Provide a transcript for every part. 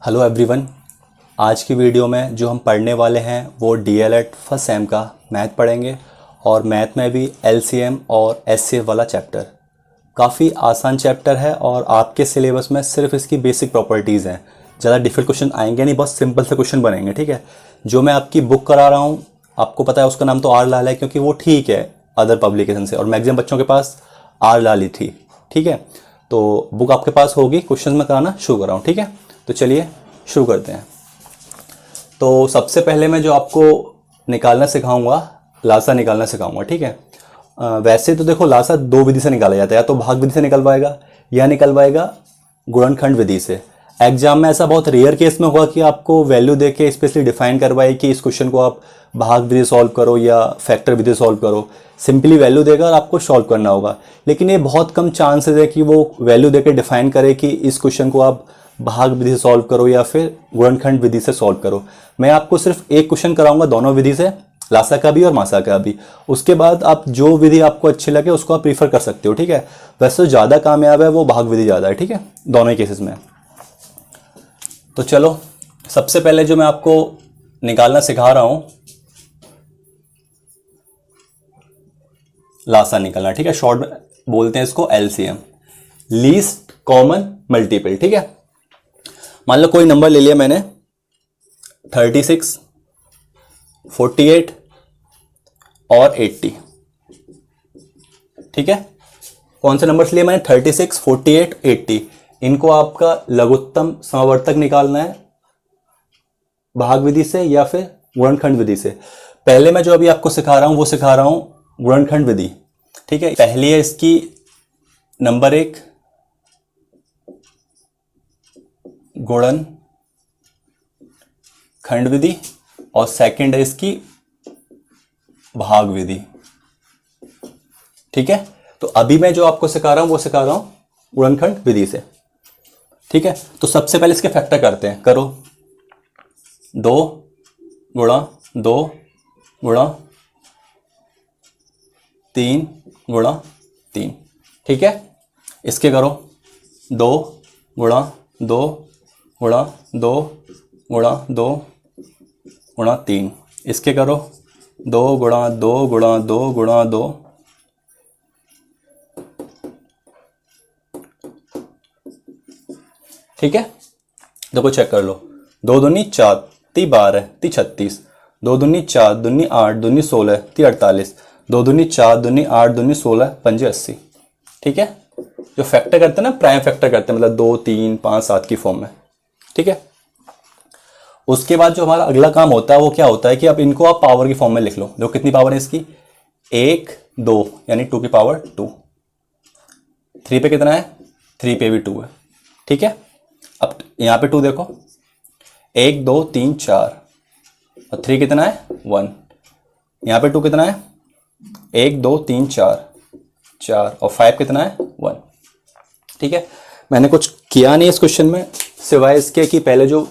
Hello everyone. आज की video में जो हम पढ़ने वाले हैं वो डीएलएड फर्स्ट सेम का मैथ पढ़ेंगे और मैथ में भी एलसीएम और एचसीएफ वाला चैप्टर। काफ़ी आसान चैप्टर है और आपके सिलेबस में सिर्फ इसकी बेसिक प्रॉपर्टीज़ हैं। ज़्यादा डिफिकल्ट क्वेश्चन आएंगे नहीं, बहुत सिंपल से क्वेश्चन बनेंगे। ठीक है, जो मैं आपकी बुक करा रहा हूँ आपको पता है उसका नाम तो आर लाल है क्योंकि वो ठीक है अदर पब्लिकेशन से, और मैक्सिमम बच्चों के पास आर लाल ही थी। ठीक है, तो बुक आपके पास होगी, क्वेश्चन मैं कराना शुरू कर रहा हूँ। ठीक है, तो चलिए शुरू करते हैं। तो सबसे पहले मैं जो आपको निकालना सिखाऊंगा, लासा निकालना सिखाऊंगा। ठीक है, वैसे तो देखो लासा दो विधि से निकाला जाता है, या तो भाग विधि से निकलवाएगा या निकलवाएगा गुणनखंड विधि से। एग्जाम में ऐसा बहुत रेयर केस में होगा कि आपको वैल्यू देके स्पेशली डिफाइन करवाए कि इस क्वेश्चन को आप भाग विधि सॉल्व करो या फैक्टर विधि सॉल्व करो। सिंपली वैल्यू देगा और आपको सॉल्व करना होगा, लेकिन ये बहुत कम चांसेस है कि वो वैल्यू देके डिफाइन करे कि इस क्वेश्चन को आप भाग विधि से सॉल्व करो या फिर गुणनखंड विधि से सॉल्व करो। मैं आपको सिर्फ एक क्वेश्चन कराऊंगा दोनों विधि से, लासा का भी और मासा का भी। उसके बाद आप जो विधि आपको अच्छी लगे उसको आप प्रीफर कर सकते हो। ठीक है, वैसे तो ज़्यादा कामयाब है वो भाग विधि ज़्यादा है। ठीक है, दोनों ही केसेस में। तो चलो सबसे पहले जो मैं आपको निकालना सिखा रहा हूं लासा निकालना। ठीक है, शॉर्ट में बोलते हैं इसको एलसीएम, लीस्ट कॉमन मल्टीपल। ठीक है, मान लो कोई नंबर ले लिया मैंने 36, 48 और 80। ठीक है, कौन से नंबर्स लिए मैंने? 36, 48, 80। इनको आपका लघुत्तम समवर्तक निकालना है भाग विधि से या फिर गुणनखंड विधि से। पहले मैं जो अभी आपको सिखा रहा हूं वो सिखा रहा हूं गुणनखंड विधि। ठीक है, पहली है इसकी नंबर 1 गुणन खंड विधि और सेकंड है इसकी भाग विधि। ठीक है, तो अभी मैं जो आपको सिखा रहा हूं वो सिखा रहा हूं गुणनखंड विधि से। ठीक है, तो सबसे पहले इसके फैक्टर करते हैं। करो 2 गुणा 2 गुणा 3 गुणा 3। ठीक है, इसके करो 2 गुणा 2 गुणा 2 गुणा 2 गुणा 3। इसके करो 2 गुणा 2 गुणा 2 गुणा 2। ठीक है, देखो चेक कर लो। 2 दूनी 4, 3 12, 3 36, 2 दूनी 4, दूनी 8, दूनी 16, 3 48, 2 दूनी 4, दूनी 8, दूनी 16, 5 80। ठीक है, जो फैक्टर करते हैं ना, प्राइम फैक्टर करते हैं, मतलब 2 3 5 7 की फॉर्म में। ठीक है, उसके बाद जो हमारा अगला काम होता है वो क्या होता है कि अब इनको आप पावर की फॉर्म में लिख लो। जो कितनी पावर है इसकी? 1 2 यानी 2 की पावर 2। 3 पे कितना है? 3 पे भी 2 है। ठीक है, अब यहां पे 2 देखो, 1 2 3 4 और 3 कितना है? 1। यहां पे 2 कितना है? 1 2 3 4 4 और 5 कितना है? 1। ठीक है, मैंने कुछ किया नहीं इस क्वेश्चन में सिवाय इसके कि पहले जो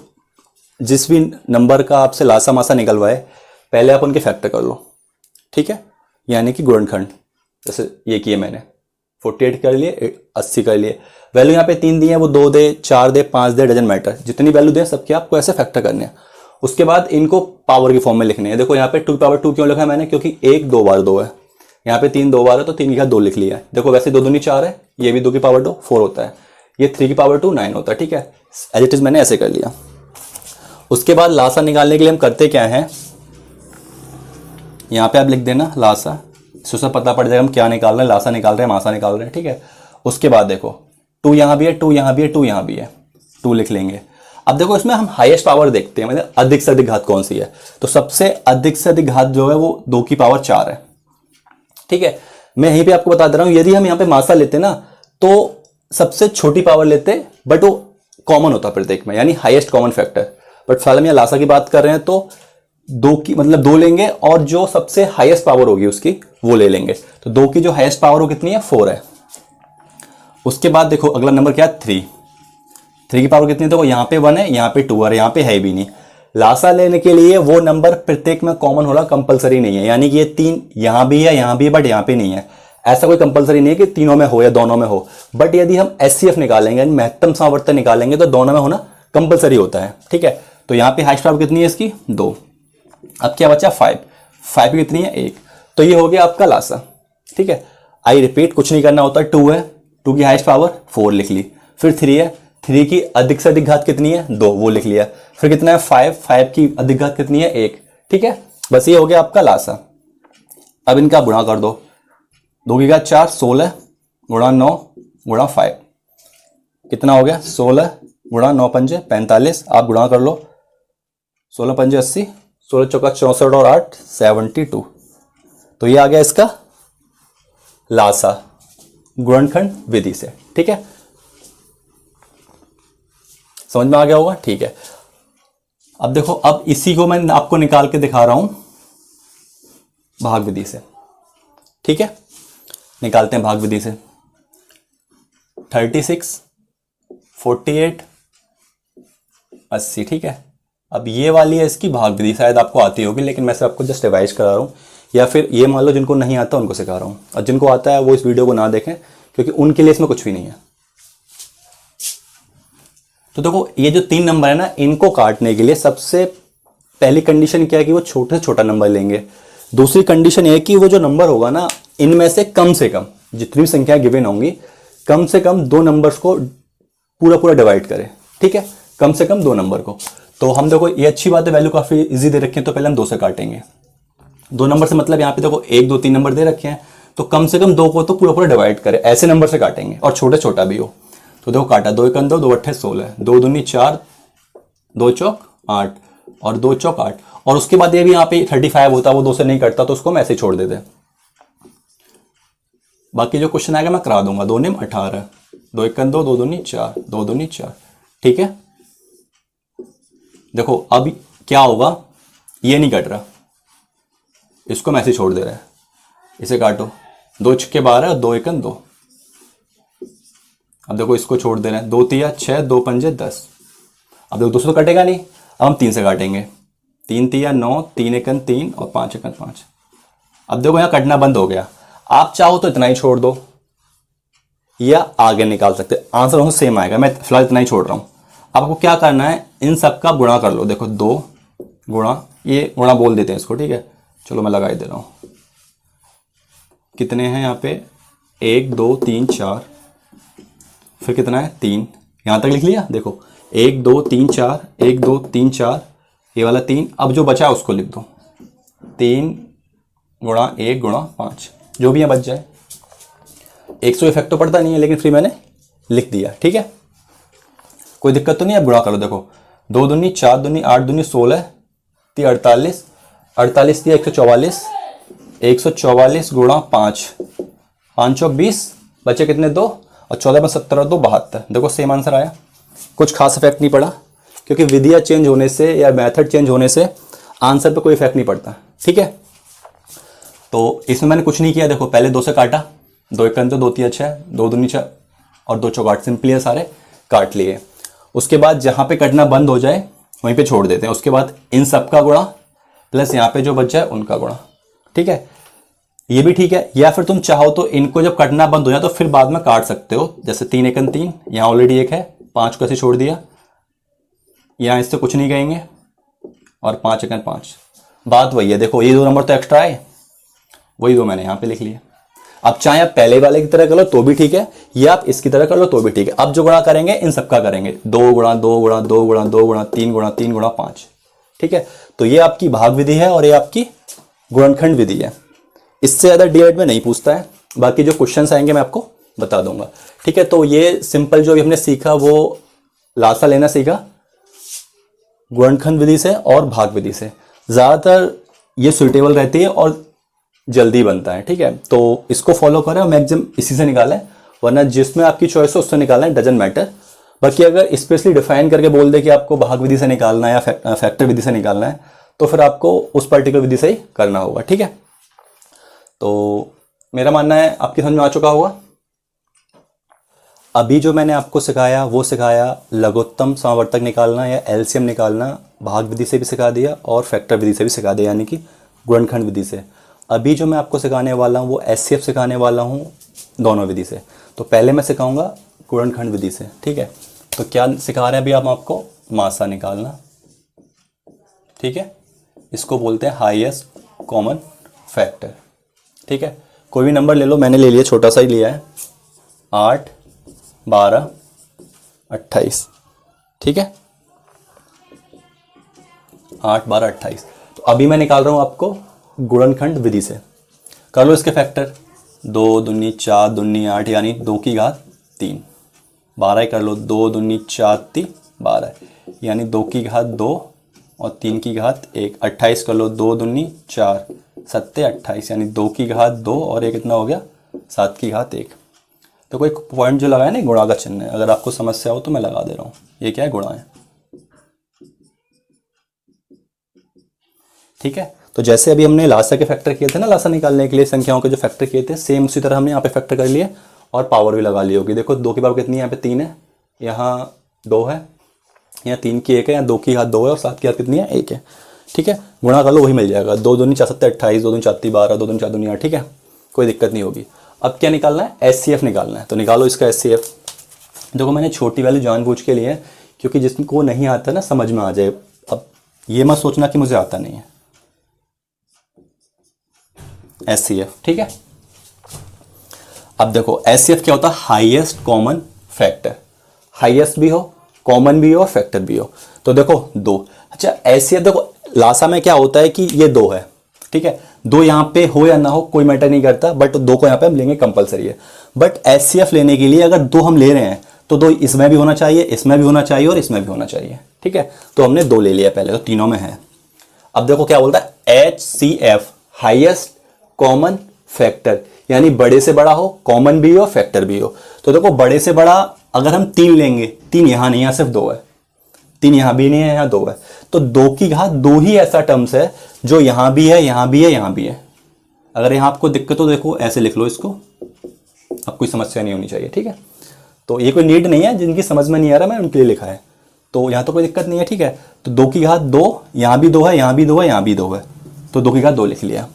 जिस भी नंबर का आपसे लासा मासा निकलवाए पहले आप उनके फैक्टर कर लो। ठीक है, यानी कि गुणनखंड। जैसे ये किए मैंने, 48 कर लिए, 80 कर लिए। वैल्यू यहाँ पे 3 दी है, वो 2 दे 4 दे 5 दे, डजन मैटर, जितनी वैल्यू दे सबके आपको ऐसे फैक्टर करने हैं। उसके बाद इनको पावर की फॉर्म में लिखने हैं। देखो यहाँ पे 2 की पावर 2 क्यों लिखा है मैंने? क्योंकि 1 2 बार 2 है, यहाँ पे 3 2 बार है तो 3 की घात 2 लिख लिया है। देखो वैसे 2 दूनी 4 है, ये भी 2 की पावर 2 4 होता है, ये 3 की पावर 2 9 होता है। ठीक है, एज इट इज मैंने ऐसे कर लिया। उसके बाद लासा निकालने के लिए हम करते क्या है, यहाँ पे आप लिख देना लासा, इससे पता पड़ जाएगा हम क्या निकाल रहे हैं, लासा निकाल रहे हैं मासा निकाल रहे हैं। ठीक है, उसके बाद देखो 2 यहाँ भी है, 2 यहाँ भी है, 2 यहाँ भी है, 2 लिख लेंगे। अब देखो इसमें हम हाईएस्ट पावर देखते हैं, मतलब अधिक से अधिक घात कौन सी है। तो सबसे अधिक से अधिक घात जो है वो 2 की पावर 4 है। ठीक है, मैं यहीं पे आपको बता दे रहा हूं, यदि हम यहाँ पे मासा लेते ना तो सबसे छोटी पावर लेते, बट वो कॉमन होता प्रत्येक में, यानी हाईएस्ट कॉमन फैक्टर। बट फिलहाल हम यहाँ लासा की बात कर रहे हैं तो 2 की मतलब 2 लेंगे और जो सबसे हाईएस्ट पावर होगी उसकी वो ले लेंगे। तो 2 की जो हाईएस्ट पावर हो कितनी है? 4 है। उसके बाद देखो अगला नंबर क्या है? 3 की पावर कितनी है? देखो यहाँ पे 1 है, यहाँ पे 2 है, यहाँ पे है भी नहीं। लासा लेने के लिए वो नंबर प्रत्येक में कॉमन होना कंपलसरी नहीं है, यानी कि ये 3 यहाँ भी है बट यहाँ पे नहीं है। ऐसा कोई कंपलसरी नहीं है कि तीनों में हो या दोनों में हो। बट यदि हम एचसीएफ निकालेंगे, महत्तम सामर्थ्य निकालेंगे, तो दोनों में होना कंपलसरी होता है, ठीक है। तो यहाँ पे हाईएस्ट पावर कितनी है इसकी 2। अब क्या बचा 5, 5 की कितनी है 1, तो ये हो गया आपका लासा, ठीक है। आई रिपीट, कुछ नहीं करना होता, 2 है, 2 की हाईएस्ट पावर 4 लिख ली, फिर 3 है, 3 की अधिक से अधिक घात कितनी है 2, वो लिख लिया, फिर कितना है 5, 5 की अधिक घात कितनी है 1, ठीक है। बस ये हो गया आपका लासा। अब इनका गुणा कर दो, 2 की घात 4 16 गुणा 9 गुणा 5 कितना हो गया 16 गुणा 9 पंजे 45, आप गुणा कर लो, 16 पंजे 80, 16 चौका 64 और 8 72। तो ये आ गया इसका लासा गुणनखंड विधि से, ठीक है। समझ में आ गया होगा, ठीक है। अब देखो, अब इसी को मैं आपको निकाल के दिखा रहा हूं भाग विधि से, ठीक है। निकालते हैं भाग विधि से। 36 48 80, ठीक है। अब ये वाली है इसकी भाग विधि, शायद आपको आती होगी, लेकिन मैं सिर्फ आपको जस्ट रिवाइज करा रहा हूँ, या फिर ये मान लो जिनको नहीं आता उनको सिखा रहा हूँ, और जिनको आता है वो इस वीडियो को ना देखें, क्योंकि उनके लिए इसमें कुछ भी नहीं है। तो देखो, ये जो 3 नंबर है ना, इनको काटने के लिए सबसे पहली कंडीशन क्या है कि वो छोटे से छोटा नंबर लेंगे। दूसरी कंडीशन ये है कि वो जो नंबर होगा ना, इनमें से कम जितनी भी संख्या गिवन होंगी, कम से कम 2 नंबर्स को पूरा डिवाइड करें, ठीक है, कम से कम 2 नंबर को। तो हम देखो, ये अच्छी बात है, वैल्यू काफी इजी दे रखे हैं, तो पहले हम 2 से काटेंगे। 2 नंबर से मतलब यहाँ पे देखो 1 2 3 नंबर दे रखे हैं, तो कम से कम 2 को तो पूरा डिवाइड करें, ऐसे नंबर से काटेंगे, और छोटा भी हो। तो देखो, काटा, 2 1 2 2 8 16, 2 दूनी 4, 2 चौक 8 और 2 चौक 8, और उसके बाद ये भी यहाँ पे 35 होता, वो 2 से नहीं कटता, तो उसको हम ऐसे छोड़ देते। बाकी जो क्वेश्चन आएगा मैं करा दूंगा। 2 निम 18, 2 1 2 2 दूनी 4, 2 दूनी 4, ठीक है। देखो, अब क्या होगा, ये नहीं कट रहा, इसको मैं ऐसे छोड़ दे रहा है, इसे काटो, 2 छक्के 12, 2 1 2। अब देखो, इसको छोड़ दे रहे हैं, 2 तिया 6, 2 पंजे 10। अब देखो, 2 से तो कटेगा नहीं, अब हम 3 से काटेंगे, 3 तिया 9, 3 1 3 और 5 1 5। अब देखो, यहाँ कटना बंद हो गया। आप चाहो तो इतना ही छोड़ दो, या आगे निकाल सकते, आंसर सेम आएगा। मैं फिलहाल इतना ही छोड़ रहा हूं। अब आपको क्या करना है, इन सब का गुणा कर लो। देखो, 2 गुणा, ये गुणा बोल देते हैं इसको, ठीक है, चलो मैं लगा ही दे रहा हूं। कितने हैं यहाँ पे, 1 2 3 4, फिर कितना है 3, यहां तक लिख लिया। देखो, 1 2 3 4, 1 2 3 4, ये वाला 3। अब जो बचा उसको लिख दो, 3 गुणा 1 गुणा 5, जो भी यहाँ बच जाए। 100 इफेक्ट तो पड़ता नहीं है, लेकिन फिर मैंने लिख दिया, ठीक है, कोई दिक्कत तो नहीं। अब गुणा करो, देखो, 2 दूनी 4 दूनी 8 दूनी 16, 48, 48 दिया 144, 144 गुणा 5, 5 चौक 20, बचे कितने 2, और 14 में 17 2 72। देखो, सेम आंसर आया, कुछ खास इफेक्ट नहीं पड़ा, क्योंकि विधियाँ चेंज होने से या मेथड चेंज होने से आंसर पे कोई इफेक्ट नहीं पड़ता, ठीक है। तो इसमें मैंने कुछ नहीं किया। देखो, पहले 2 से काटा, 2 1 2 2 3 6, 2 दूनी 6 और 2 चौक 8, सिंपली है, सारे काट लिए। उसके बाद जहां पे कटना बंद हो जाए वहीं पे छोड़ देते हैं। उसके बाद इन सब का गुणा प्लस यहाँ पे जो बच जाए उनका गुणा, ठीक है, ये भी ठीक है। या फिर तुम चाहो तो इनको जब कटना बंद हो जाए तो फिर बाद में काट सकते हो। जैसे 3 1 3, यहाँ ऑलरेडी 1 है, 5 को ऐसे छोड़ दिया, यहाँ इससे कुछ नहीं कहेंगे, और 5 1 5, बात वही है। देखो, ये 2 नंबर तो एक्स्ट्रा है, वही 2 मैंने यहाँ पे लिख लिए। अब चाहे आप पहले वाले की तरह कर लो तो भी ठीक है, या आप इसकी तरह कर लो तो भी ठीक है। अब जो गुणा करेंगे इन सबका करेंगे, 2 गुणा 2 गुणा 2 गुणा 2 गुणा 3 गुणा 3 गुणा 5, ठीक है। तो ये आपकी भाग विधि है और ये आपकी गुणनखंड विधि है। इससे ज्यादा डीएड में नहीं पूछता है। बाकी जो क्वेश्चंस आएंगे मैं आपको बता दूंगा, ठीक है। तो ये सिंपल जो भी हमने सीखा वो लासा लेना सीखा गुणनखंड विधि से और भाग विधि से। ज्यादातर ये सुइटेबल रहती है और जल्दी बनता है, ठीक है। तो इसको फॉलो करें और मैक्सिमम इसी से निकालें, वरना जिसमें आपकी चॉइस हो उससे निकालें, डजंट मैटर। बाकी अगर स्पेशली डिफाइन करके बोल दे कि आपको भाग विधि से निकालना है या फैक्टर विधि से निकालना है, तो फिर आपको उस पर्टिकुलर विधि से ही करना होगा, ठीक है। तो मेरा मानना है आपकी समझ में आ चुका होगा। अभी जो मैंने आपको सिखाया वो सिखाया लघुत्तम समावर्तक निकालना या एलसीएम निकालना, भाग विधि से भी सिखा दिया और फैक्टर विधि से भी सिखा दिया, यानी कि गुणनखंड विधि से। अभी जो मैं आपको सिखाने वाला हूँ वो एचसीएफ सिखाने वाला हूँ दोनों विधि से। तो पहले मैं सिखाऊंगा गुणनखंड विधि से, ठीक है। तो क्या सिखा रहे हैं अभी हम आपको, मासा निकालना, ठीक है, इसको बोलते हैं हाईएस्ट कॉमन फैक्टर। ठीक है, कोई भी नंबर ले लो, मैंने ले लिया, छोटा सा ही लिया है, 8, 12, 28। ठीक है, 8, 12, 28। तो अभी मैं निकाल रहा हूँ आपको गुणनखंड विधि से। कर लो इसके फैक्टर, 2 दूनी 4 दूनी 8 यानी 2 की घात 3। 12 कर लो, 2 दूनी 4 3 12 यानी 2 की घात 2 और 3 की घात 1। 28 कर लो, 2 दूनी 4 7 28 यानी 2 की घात 2 और ये कितना हो गया 7 की घात 1। तो कोई पॉइंट जो लगाया ना गुणा का चिन्ह है, अगर आपको समस्या हो तो मैं लगा दे रहा हूँ। ये क्या है, गुणा है। ठीक है, तो जैसे अभी हमने लासा के फैक्टर किए थे ना, लासा निकालने के लिए संख्याओं के जो फैक्टर किए थे, सेम उसी तरह हमने यहाँ पे फैक्टर कर लिए और पावर भी लगा ली होगी। देखो 2 की पावर कितनी है, यहाँ पे 3 है, यहाँ 2 है, यहाँ 3 की 1 है, यहाँ 2 की घात 2 है और 7 की घात कितनी है 1 है। ठीक है, गुणा कर लो, वही मिल जाएगा। 2 दूनी 4 7 28, 2 दूनी 4 12, 2 दूनी 4 दूनी 8। ठीक है, कोई दिक्कत नहीं होगी। अब क्या निकालना है, एचसीएफ निकालना है। तो निकालो इसका एचसीएफ। देखो मैंने छोटी वैल्यू जानबूझ के लिए है, क्योंकि जिसको नहीं आता ना समझ में आ जाए। अब ये मत सोचना कि मुझे आता नहीं है। एचसीएफ, ठीक है। अब देखो एचसीएफ क्या होता है, हाईएस्ट कॉमन फैक्टर। हाईएस्ट भी हो, कॉमन भी हो और फैक्टर भी हो। तो देखो 2। अच्छा एचसीएफ देखो लासा में क्या होता है कि ये 2 है। ठीक है, 2 यहाँ पे हो या ना हो कोई मैटर नहीं करता, बट 2 को यहाँ पे हम लेंगे कंपलसरी है। बट एचसीएफ लेने के लिए अगर 2 हम ले रहे हैं तो 2 इसमें भी होना चाहिए, इसमें भी होना चाहिए और इसमें भी होना चाहिए। ठीक है, तो हमने 2 ले लिया पहले, तो तीनों में है। अब देखो क्या बोलता है, एचसीएफ हाईएस्ट कॉमन फैक्टर, यानी बड़े से बड़ा हो, कॉमन भी हो, फैक्टर भी हो। तो देखो बड़े से बड़ा अगर हम 3 लेंगे, 3 यहां नहीं है, सिर्फ 2 है। 3 यहां भी नहीं है, यहां 2 है। तो 2 की घात 2 ही ऐसा टर्म्स है जो यहां भी है, यहां भी है, यहां भी है। अगर यहां आपको दिक्कत हो, देखो ऐसे लिख लो इसको, अब कोई समस्या नहीं होनी चाहिए। ठीक है, तो ये कोई नीड नहीं है, जिनकी समझ में नहीं आ रहा मैं उनके लिए लिखा है। तो यहां तो कोई दिक्कत नहीं है। ठीक है, तो 2 की घात 2, यहां भी 2 है, यहां भी 2 है, यहां भी 2 है, तो 2 की घात 2 लिख लिया।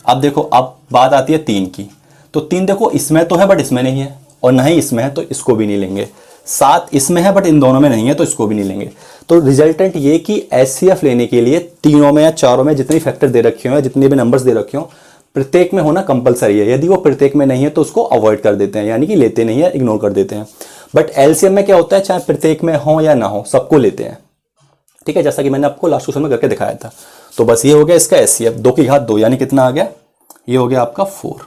अब देखो अब बात आती है 3 की। तो 3 देखो इसमें तो है बट इसमें नहीं है, और ना ही इसमें है तो इसको भी नहीं लेंगे। 7 इसमें है बट इन दोनों में नहीं है तो इसको भी नहीं लेंगे। तो रिजल्टेंट ये कि एचसीएफ लेने के लिए तीनों में या चारों में जितने फैक्टर दे रखे हो, जितने भी नंबर्स दे रखे हो, प्रत्येक में होना कंपलसरी है। यदि वो प्रत्येक में नहीं है तो उसको अवॉइड कर देते हैं, यानी कि लेते नहीं है, इग्नोर कर देते हैं। बट एलसीएम में क्या होता है, चाहे प्रत्येक में हो या ना हो, सबको लेते हैं। ठीक है, जैसा कि मैंने आपको लास्ट क्वेश्चन में करके दिखाया था। तो बस ये हो गया इसका एचसीएफ। 2 की घात 2 यानी कितना आ गया, ये हो गया आपका 4।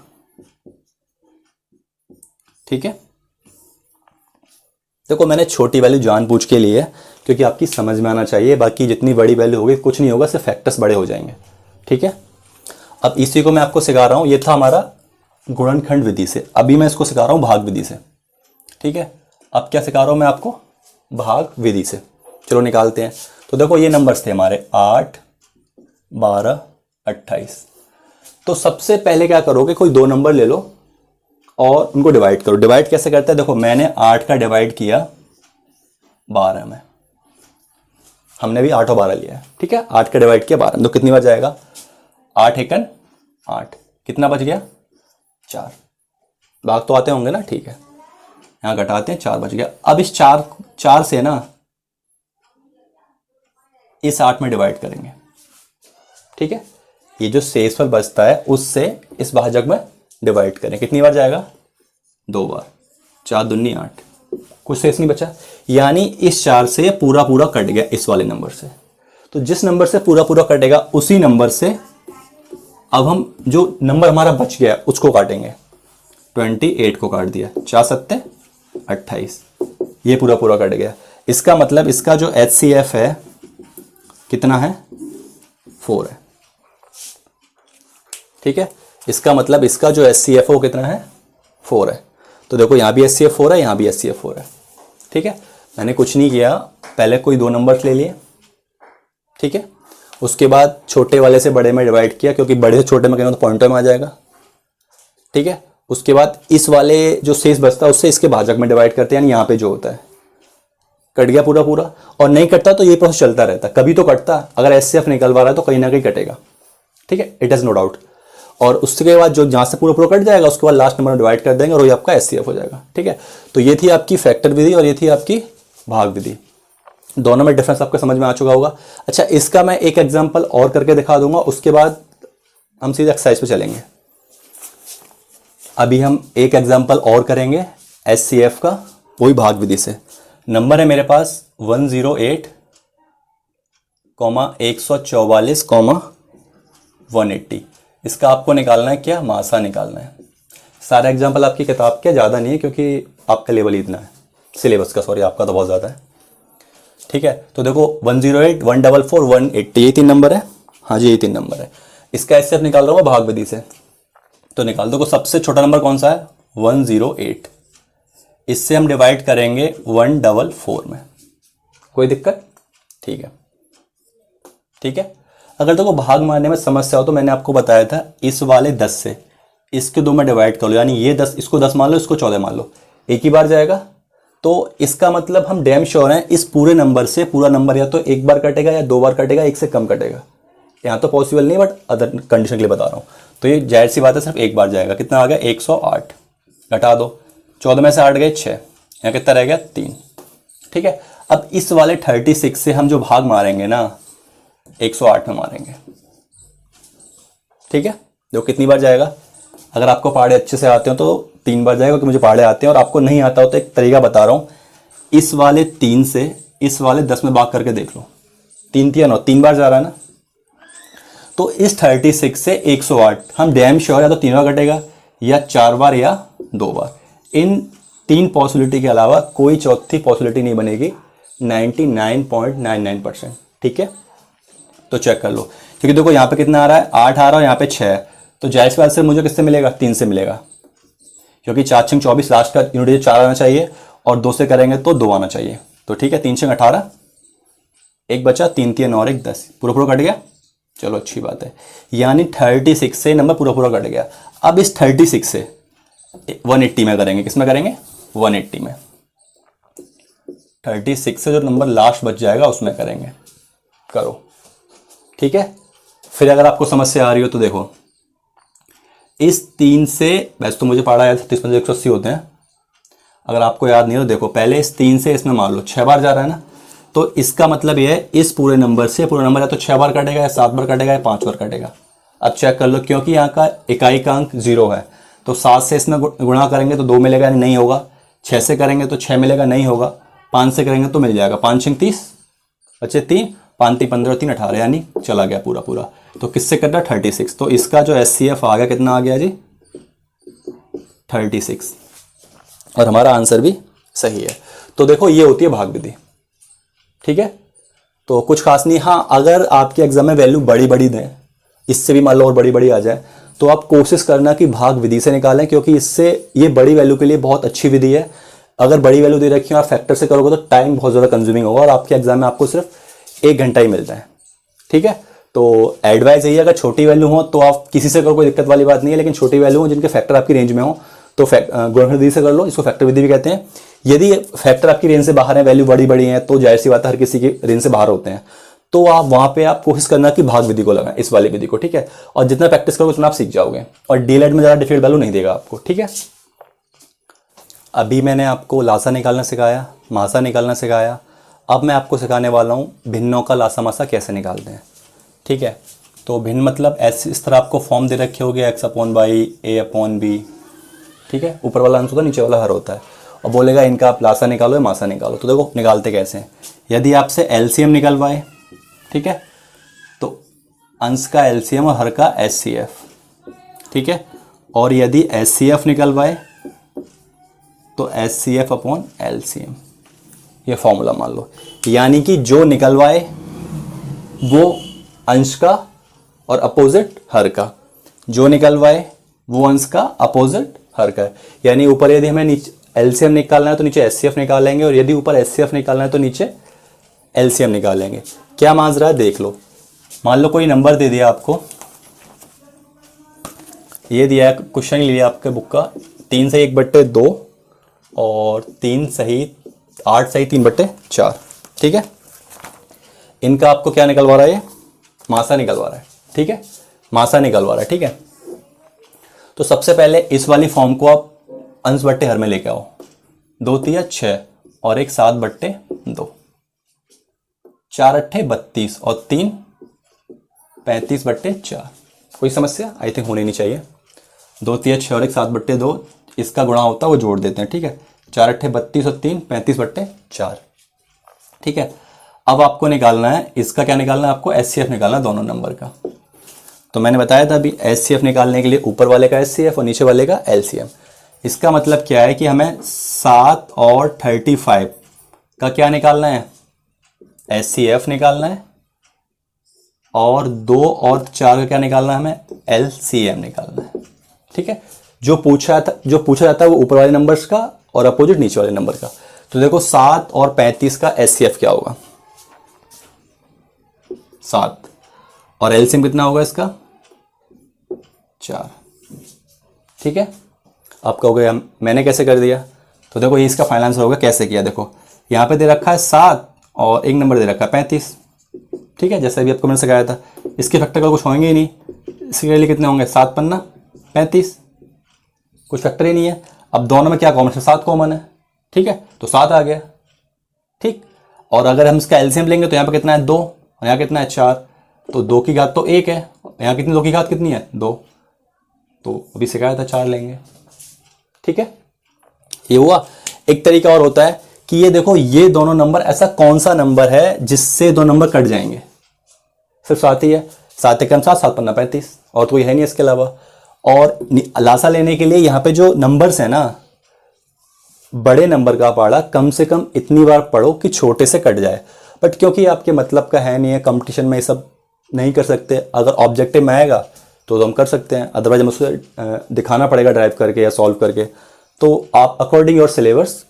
ठीक है, देखो मैंने छोटी वैल्यू जानबूझ के लिए है क्योंकि आपकी समझ में आना चाहिए। बाकी जितनी बड़ी वैल्यू होगी कुछ नहीं होगा, सिर्फ फैक्टर्स बड़े हो जाएंगे। ठीक है, अब इसी को मैं आपको सिखा रहा हूं। ये था हमारा गुणनखंड विधि से, अभी मैं इसको सिखा रहा हूं भाग विधि से। ठीक है, अब क्या सिखा रहा हूं मैं आपको, भाग विधि से। चलो निकालते हैं। तो देखो ये नंबर्स थे हमारे 8, 12, 28। तो सबसे पहले क्या करोगे, कोई 2 नंबर ले लो और उनको डिवाइड करो। डिवाइड कैसे करते हैं, देखो मैंने 8 का डिवाइड किया 12 में, हमने भी 8 और 12 लिया है। ठीक है, 8 का डिवाइड किया 12, तो कितनी बार जाएगा, 8 एकन 8, कितना बच गया 4। भाग तो आते होंगे ना, ठीक है, यहां घटाते हैं, 4 बच गया। अब इस 4 से ना इस 8 में डिवाइड करेंगे। ठीक है, ये जो शेषफल बचता है उससे इस भाजक में डिवाइड करें, कितनी बार जाएगा, 2 बार। 4 दूनी 8, कुछ शेष नहीं बचा, यानी इस 4 से पूरा पूरा कट गया इस वाले नंबर से। तो जिस नंबर से पूरा पूरा कटेगा उसी नंबर से अब हम जो नंबर हमारा बच गया उसको काटेंगे। 28 को काट दिया, 4 7 28, ये पूरा पूरा कट गया। इसका मतलब इसका जो एचसीएफ है कितना है, 4 है। ठीक है, इसका मतलब इसका जो एचसीएफ हो कितना है, 4 है। तो देखो यहाँ भी एचसीएफ 4 है, यहाँ भी एचसीएफ 4 है। ठीक है, मैंने कुछ नहीं किया, पहले कोई 2 नंबर्स ले लिए। ठीक है, उसके बाद छोटे वाले से बड़े में डिवाइड किया, क्योंकि बड़े से छोटे में कहेंगे तो पॉइंटर में आ जाएगा। ठीक है, उसके बाद इस वाले जो शेष बचता है उससे इसके भाजक में डिवाइड करते हैं, यानी यहाँ पे जो होता है कट गया पूरा पूरा। और नहीं कटता तो ये प्रोसेस चलता रहता, कभी तो कटता, अगर एचसीएफ निकलवा रहा है तो कहीं ना कहीं कटेगा। ठीक है, इट इज नो डाउट। और उसके बाद जो जहां से पूरा पूरा कट जाएगा उसके बाद लास्ट नंबर में डिवाइड कर देंगे और ये आपका एचसीएफ हो जाएगा। ठीक है, तो ये थी आपकी फैक्टर विधि और ये थी आपकी भाग विधि। दोनों में डिफरेंस आपको समझ में आ चुका होगा। अच्छा, इसका मैं एक एग्जांपल और करके दिखा दूंगा, उसके बाद हम सीधे एक्सरसाइज पे चलेंगे। अभी हम एक एग्जांपल और करेंगे एचसीएफ का, वही भाग विधि से। नंबर है मेरे पास 108,144,180। इसका आपको निकालना है क्या, मासा निकालना है। सारा एग्जांपल आपकी किताब के ज़्यादा नहीं है क्योंकि आपका लेवल इतना है, सिलेबस का, सॉरी, आपका तो बहुत ज़्यादा है। ठीक है, तो देखो 108, 144, 180, ये 3 नंबर है। हाँ जी, ये 3 नंबर है। इसका एचसीएफ निकाल रहा हूँ भाग विधि से, तो निकाल दो। सबसे छोटा नंबर कौन सा है, 108। इससे हम डिवाइड करेंगे 144 में। कोई दिक्कत, ठीक है। ठीक है, अगर देखो भाग मारने में समस्या हो तो मैंने आपको बताया था इस वाले 10 से इसके 2 में डिवाइड कर लो, यानी ये 10, इसको 10 मान लो, इसको 14 मान लो, एक ही बार जाएगा। तो इसका मतलब हम डैम श्योर हैं इस पूरे नंबर से पूरा नंबर या तो एक बार कटेगा या 2 बार कटेगा, एक से कम कटेगा। यहाँ तो पॉसिबल नहीं, बट अदर कंडीशन के लिए बता रहा हूँ। तो ये जाहिर सी बात है सिर्फ एक बार जाएगा। कितना आ गया, 108, घटा दो, 14 में से 8 गए 6, यहाँ कितना रह गया 3। ठीक है, अब इस वाले 36 से हम जो भाग मारेंगे ना 108 में मारेंगे। ठीक है, देखो कितनी बार जाएगा। अगर आपको पहाड़े अच्छे से आते हो तो 3 बार जाएगा, क्योंकि मुझे पहाड़े आते हैं। और आपको नहीं आता हो तो एक तरीका बता रहा हूँ, इस वाले 3 से इस वाले 10 में भाग करके देख लो, 3 3 9, 3 बार जा रहा है ना। तो इस 36 से 108 हम डैम श्योर या तो 3 बार कटेगा या 4 बार या 2 बार। इन 3 पॉसिबिलिटी के अलावा कोई चौथी पॉसिबिलिटी नहीं बनेगी 99.99%। ठीक है, तो चेक कर लो, क्योंकि देखो यहाँ पे कितना आ रहा है, 8 आ रहा है, यहाँ पे 6 है। तो जाहिर सी बात से मुझे किससे मिलेगा, 3 से मिलेगा, क्योंकि 4 6 24, लास्ट का यूनिट 4 आना चाहिए और 2 से करेंगे तो 2 आना चाहिए। तो ठीक है, 3 6 18, एक बचा, 3 3 और 1 10, पूरा पूरा कट गया। चलो अच्छी बात है, यानी 36 से नंबर पूरा पूरा कट गया। अब इस 36 से 180 में करेंगे, किस में करेंगे, 180 में। 36 से जो नंबर लास्ट बच जाएगा उसमें करेंगे, करो। ठीक है, फिर अगर आपको समस्या आ रही हो तो देखो, इस 3 से, वैसे तो मुझे पढ़ा है 36 5 180 होते हैं, अगर आपको याद नहीं हो तो देखो, पहले इस 3 से इसमें मान लो 6 बार जा रहा है ना। तो इसका मतलब यह है इस पूरे नंबर से पूरा नंबर या तो 6 बार कटेगा या 7 बार कटेगा या 5 बार कटेगा। अब चेक कर लो, क्योंकि यहाँ का इकाई का अंक 0 है, तो 7 से इसमें गुणा करेंगे तो 2 मिलेगा, नहीं होगा। 6 से करेंगे तो 6 मिलेगा, नहीं होगा। 5 से करेंगे तो मिल जाएगा, 5 6 30, बच्चे 3, 5 3 15 3 18, यानी चला गया पूरा पूरा। तो किससे करना, 36। तो इसका जो एचसीएफ आ गया, कितना आ गया जी, 36। और हमारा आंसर भी सही है। तो देखो ये होती है भाग विधि। ठीक है, तो कुछ खास नहीं। हाँ, अगर आपके एग्जाम में वैल्यू बड़ी बड़ी दें, इससे भी मान लो और बड़ी बड़ी आ जाए, तो आप कोशिश करना कि भाग विधि से निकालें, क्योंकि इससे ये बड़ी वैल्यू के लिए बहुत अच्छी विधि है। अगर बड़ी वैल्यू दे रखी है आप फैक्टर से करोगे तो टाइम बहुत ज़्यादा कंज्यूमिंग होगा और आपके एग्जाम में आपको सिर्फ 1 घंटा ही मिलता है। ठीक है, तो एडवाइस यही है, अगर छोटी वैल्यू हो तो आप किसी से करो, कोई दिक्कत वाली बात नहीं है। लेकिन छोटी वैल्यू हो जिनके फैक्टर आपकी रेंज में हो तो गुणनफल विधि से कर लो, इसको फैक्टर विधि भी कहते हैं। यदि फैक्टर आपकी रेंज से बाहर है, वैल्यू बड़ी बड़ी है, तो जाहिर सी बात है हर किसी की रेंज से बाहर होते हैं, तो आप वहां पे आप कोशिश करना कि भाग विधि को लगाएं, इस वाली विधि को। ठीक है, और जितना प्रैक्टिस करोगे उतना आप सीख जाओगे, और डीएलएड में ज़्यादा डिफिकल्ट वैल्यू नहीं देगा आपको। ठीक है, अभी मैंने आपको लासा निकालना सिखाया, मासा निकालना सिखाया। अब मैं आपको सिखाने वाला हूँ भिन्नों का लासा मासा कैसे निकालते हैं। ठीक है, तो भिन्न मतलब ऐसे इस तरह आपको फॉर्म दे रखे होगे, x/y, a/b। ठीक है, ऊपर वाला अंश होता है, नीचे वाला हर होता है, और बोलेगा इनका आप लासा निकालो या मासा निकालो। तो देखो निकालते कैसे हैं। यदि आपसे एलसीएम निकलवाए, ठीक है, तो अंश का एलसीएम और हर का एचसीएफ। ठीक है, और यदि एचसीएफ निकलवाए तो एचसीएफ अपॉन एलसीएम, ये फॉर्मूला मान लो। यानी कि जो निकलवाए वो अंश का और अपोजिट हर का, जो निकलवाए वो अंश का अपोजिट हर का। यानी ऊपर यदि हमें नीचे एलसीएम निकालना है तो नीचे एचसीएफ निकालेंगे, और यदि ऊपर एचसीएफ निकालना है तो नीचे एलसीएम निकालेंगे। क्या मांझ रहा है देख लो। मान लो कोई नंबर दे दिया आपको, ये दिया है, क्वेश्चन लिया आपके बुक का, 3 सही 1/2 और 3 सही 8 सही 3/4। ठीक है, इनका आपको क्या निकलवा रहा है, ये मासा निकलवा रहा है। ठीक है, मासा निकलवा रहा है। ठीक है, तो सबसे पहले इस वाली फॉर्म को आप अंश बट्टे हर में लेके आओ, 2 3 6 और एक 7/2। 4 अट्ठे 32 और 3 35/4। कोई समस्या आई थिंक होनी नहीं चाहिए। 2 3 6 और 1 7/2 इसका गुणा होता है वो जोड़ देते हैं, ठीक है। 4 अट्ठे 32 और 3 35/4, ठीक है। अब आपको निकालना है इसका, क्या निकालना है आपको, एचसीएफ निकालना है दोनों नंबर का। तो मैंने बताया था अभी एचसीएफ निकालने के लिए ऊपर वाले का एचसीएफ और नीचे वाले का एलसीएम। इसका मतलब क्या है कि हमें 7 और 35 का क्या निकालना है, एचसीएफ निकालना है, और 2 और 4 का क्या निकालना है, हमें एलसीएम निकालना है, ठीक है। जो पूछा जाता है वो ऊपर वाले नंबर्स का और अपोजिट नीचे वाले नंबर का। तो देखो 7 और 35 का एचसीएफ क्या होगा, 7, और एलसीएम कितना होगा इसका, 4, ठीक है। आप कहोगे मैंने कैसे कर दिया, तो देखो ये इसका फाइनल आंसर होगा। कैसे किया, देखो यहाँ पे दे रखा है 7 और एक नंबर दे रखा है 35, ठीक है। जैसे अभी आपको मैंने सिखाया था, इसके फैक्टर का कुछ होंगे ही नहीं, इसके लिए कितने होंगे, 7 पन्ना 35, कुछ फैक्टर ही नहीं है। अब दोनों में क्या कॉमन है, 7 कॉमन है, ठीक है, तो 7 आ गया, ठीक। और अगर हम इसका एलसीएम लेंगे तो यहाँ पे कितना है 2 और यहाँ कितना है 4, तो 2 की घात तो 1 है, यहाँ कितनी 2 की घात कितनी है 2, तो अभी सिखाया था 4 लेंगे, ठीक है। ये हुआ। एक तरीका और होता है कि ये देखो ये दोनों नंबर, ऐसा कौन सा नंबर है जिससे दो नंबर कट जाएंगे, सिर्फ 7 ही है, 7 एकम 7, 7 पन्ना 35, और कोई है नहीं इसके अलावा। और लासा लेने के लिए यहाँ पे जो नंबर्स है ना, बड़े नंबर का पाड़ा कम से कम इतनी बार पढ़ो कि छोटे से कट जाए। बट क्योंकि आपके मतलब का है नहीं है, कंपटीशन में ये सब नहीं कर सकते। अगर ऑब्जेक्टिव में आएगा तो हम कर सकते हैं, अदरवाइज हम उसे दिखाना पड़ेगा ड्राइव करके या सॉल्व करके। तो आप अकॉर्डिंग योर सिलेबस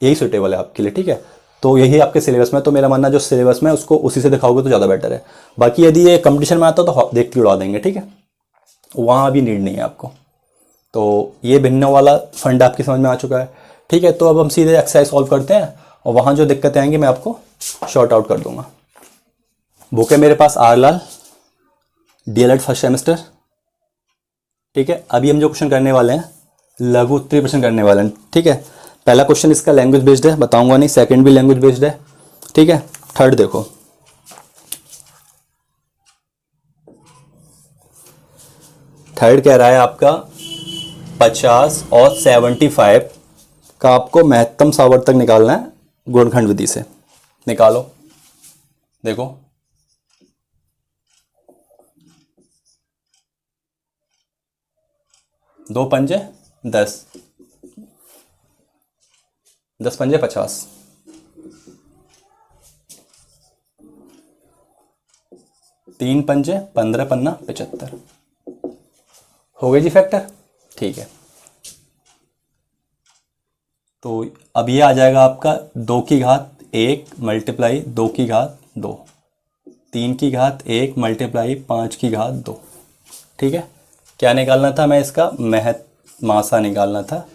यही सूटेबल है आपके लिए, ठीक है। तो यही आपके सिलेबस में, तो मेरा मानना जो सिलेबस में उसको उसी से दिखाओगे तो ज़्यादा बेटर है। बाकी यदि ये कंपटीशन में आता तो देख के उड़ा देंगे, ठीक है, वहाँ भी नीड नहीं है आपको। तो ये भिन्न वाला फंड आपकी समझ में आ चुका है, ठीक है। तो अब हम सीधे एक्सरसाइज सॉल्व करते हैं और वहाँ जो दिक्कतें आएंगी मैं आपको शॉर्ट आउट कर दूंगा। बुक है मेरे पास R Lal, DElEd first semester, ठीक है। अभी हम जो क्वेश्चन करने वाले हैं लघु उत्तरीय प्रश्न करने वाले हैं, ठीक है। पहला क्वेश्चन इसका लैंग्वेज बेस्ड है, बताऊंगा नहीं। सेकंड भी लैंग्वेज बेस्ड है, ठीक है। थर्ड देखो, थर्ड कह रहा है आपका 50 और 75 का आपको महत्तम सावर्तक निकालना है गुणनखंड विधि से। निकालो, देखो दो पंजे 10, 10 पंजे 50, 3 पंजे 15 पन्ना 75, हो गए जी फैक्टर, ठीक है। तो अब ये आ जाएगा आपका 2 की घात 1 मल्टीप्लाई 2 की घात 2, 3 की घात 1 मल्टीप्लाई 5 की घात 2, ठीक है। क्या निकालना था, मैं इसका मासा निकालना था,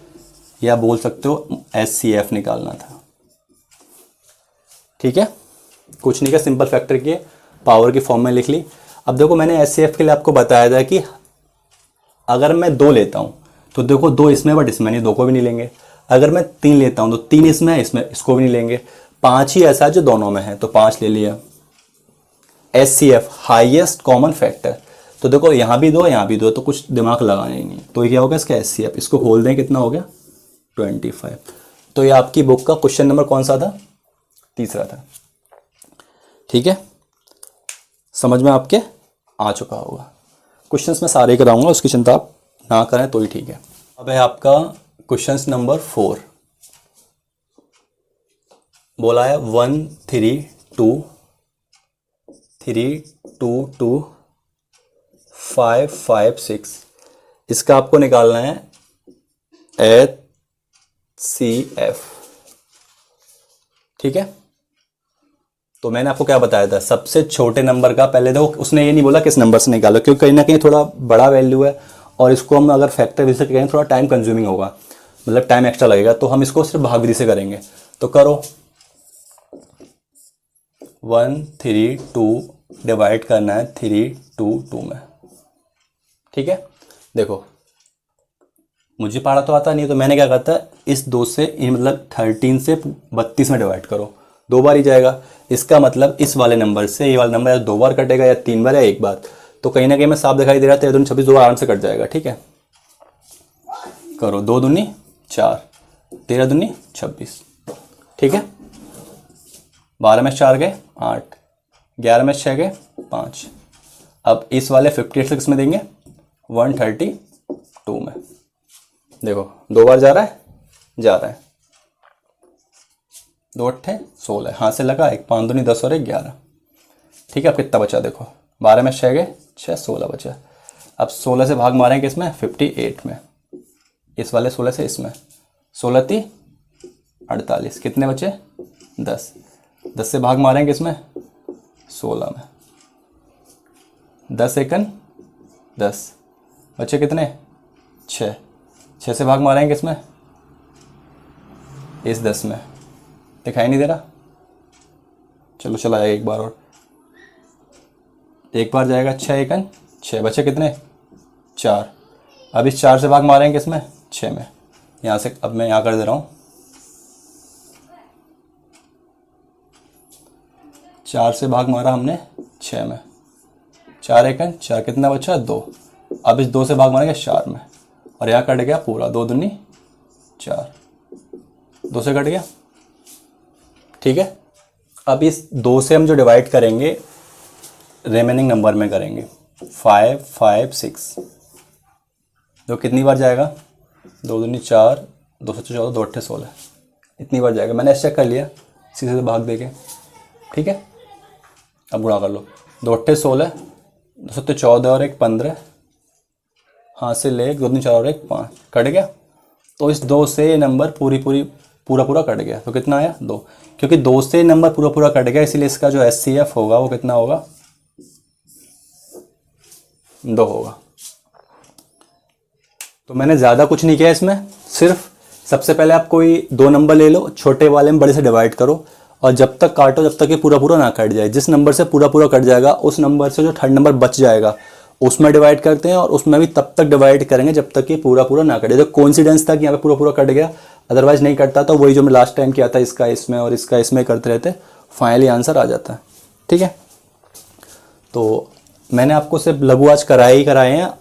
या बोल सकते हो एचसीएफ निकालना था, ठीक है। कुछ नहीं किया, सिंपल फैक्टर किए, पावर की फॉर्म में लिख ली। अब देखो मैंने एचसीएफ के लिए आपको बताया था कि अगर मैं 2 लेता हूँ तो देखो 2 इसमें, बट इसमें नहीं, 2 को भी नहीं लेंगे। अगर मैं 3 लेता हूँ तो 3 इसमें, इसको भी नहीं लेंगे। 5 ही ऐसा है जो दोनों में है, तो 5 ले लिया। एचसीएफ हाईएस्ट कॉमन फैक्टर, तो देखो यहाँ भी 2 यहाँ भी 2, तो कुछ दिमाग लगाना ही नहीं। तो ये क्या होगा इसका एचसीएफ, इसको खोल दें, कितना हो गया 25। तो ये आपकी बुक का क्वेश्चन नंबर कौन सा था, तीसरा था, ठीक है। समझ में आपके आ चुका होगा। क्वेश्चंस मैं सारे कराऊंगा, उसकी चिंता आप ना करें तो ही ठीक है। अब है आपका क्वेश्चंस नंबर 4, बोला है 1 3 2 3 2 2 5 5 6। इसका आपको निकालना है एचसीएफ, ठीक है। तो मैंने आपको क्या बताया था, सबसे छोटे नंबर का पहले देखो, उसने ये नहीं बोला किस नंबर से निकालो, क्योंकि कहीं ना कहीं थोड़ा बड़ा वैल्यू है और इसको हम अगर फैक्टर विधि से करें थोड़ा टाइम कंज्यूमिंग होगा, मतलब टाइम एक्स्ट्रा लगेगा। तो हम इसको सिर्फ भाग विधि से करेंगे। तो करो 1 3 2 डिवाइड करना है 3 2 2 में, ठीक है। देखो मुझे पढ़ा तो आता नहीं, तो मैंने क्या कहता है इस 2 से मतलब 13 से 32 में डिवाइड करो, 2 बार ही जाएगा। इसका मतलब इस वाले नंबर से ये वाला नंबर या 2 बार कटेगा या 3 बार या 1 बार। तो कहीं ना कहीं में साफ दिखाई दे रहा है 13 दूनी 26 2 आराम से कट जाएगा। ठीक है, करो 2 दूनी 4, 13 दूनी 26। ठीक है, 12 में 4 गए 8, 11 में 6 गए 5। अब इस वाले 58 से किसमें देंगे 132 में। देखो 2 बार जा रहा है 2 8 16, हाथ से लगा, 1 5 दूनी 10 और 1 11। ठीक है, अब कितना बचा देखो, 12 में 6 गए 6, 16 बचा। अब 16 से भाग मारेंगे किसमें 58 में, इस वाले 16 से इसमें, 16 3 48, कितने बचे 10। 10 से भाग मारेंगे किसमें 16 में, 10 एकन 10, बचे कितने 6। 6 से भाग मारेंगे किसमें इस 10 में, दिखाई नहीं दे रहा, चलो चला जाएगा एक बार और, एक बार जाएगा 6 एकन 6, बचे कितने 4। अब इस 4 से भाग मारेंगे किसमें 6 में, यहाँ से अब मैं यहाँ कर दे रहा हूँ, 4 से भाग मारा हमने 6 में, 4 एकन 4, कितना बचा 2। अब इस 2 से भाग मारेंगे 4 में और यहाँ कट गया पूरा, 2 दूनी 4, 2 से कट गया। ठीक है, अब इस 2 से हम जो डिवाइड करेंगे रिमेनिंग नंबर में करेंगे 5 5 6, जो कितनी बार जाएगा 2 दूनी 4, 2 7 14, 2 8 16, इतनी बार जाएगा। मैंने चेक कर लिया सीधे से भाग देके। ठीक है, अब गुणा कर लो, 2 8 16, 2 7 14 और 1 15, हाथ से ले 2 दूनी 4 और 1 5, कट गया। तो इस 2 से ये नंबर पूरा कट गया, तो कितना आया 2, क्योंकि 2 से नंबर पूरा कट गया, इसीलिए इसका जो SCF होगा वो कितना होगा 2 होगा। तो मैंने ज़्यादा कुछ नहीं किया इसमें, सिर्फ सबसे पहले आप कोई 2 नंबर ले लो, छोटे वाले में बड़े से डिवाइड करो और जब तक काटो जब तक ये पूरा ना कट जाए। जिस नंबर से पूरा कट जाएगा उस नंबर से जो थर्ड नंबर बच जाएगा उसमें डिवाइड करते हैं, और उसमें भी तब तक डिवाइड करेंगे जब तक ये पूरा ना कटे। जो कोइंसिडेंस था कि यहाँ पे पूरा कट गया, अदरवाइज नहीं कटता, तो वही जो मैं लास्ट टाइम किया था, इसका इसमें और इसका इसमें करते रहते, फाइनली आंसर आ जाता है। ठीक है, तो मैंने आपको सिर्फ लघु आज कराए हैं।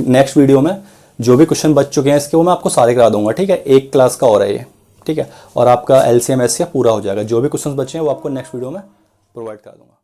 नेक्स्ट वीडियो में जो भी क्वेश्चन बच चुके हैं इसके वो मैं आपको सारे करा दूंगा। ठीक है, एक क्लास का और है ये। ठीक है, और आपका LCM SCF पूरा हो जाएगा। जो भी क्वेश्चन बचे हैं वो आपको नेक्स्ट वीडियो में प्रोवाइड करा दूंगा।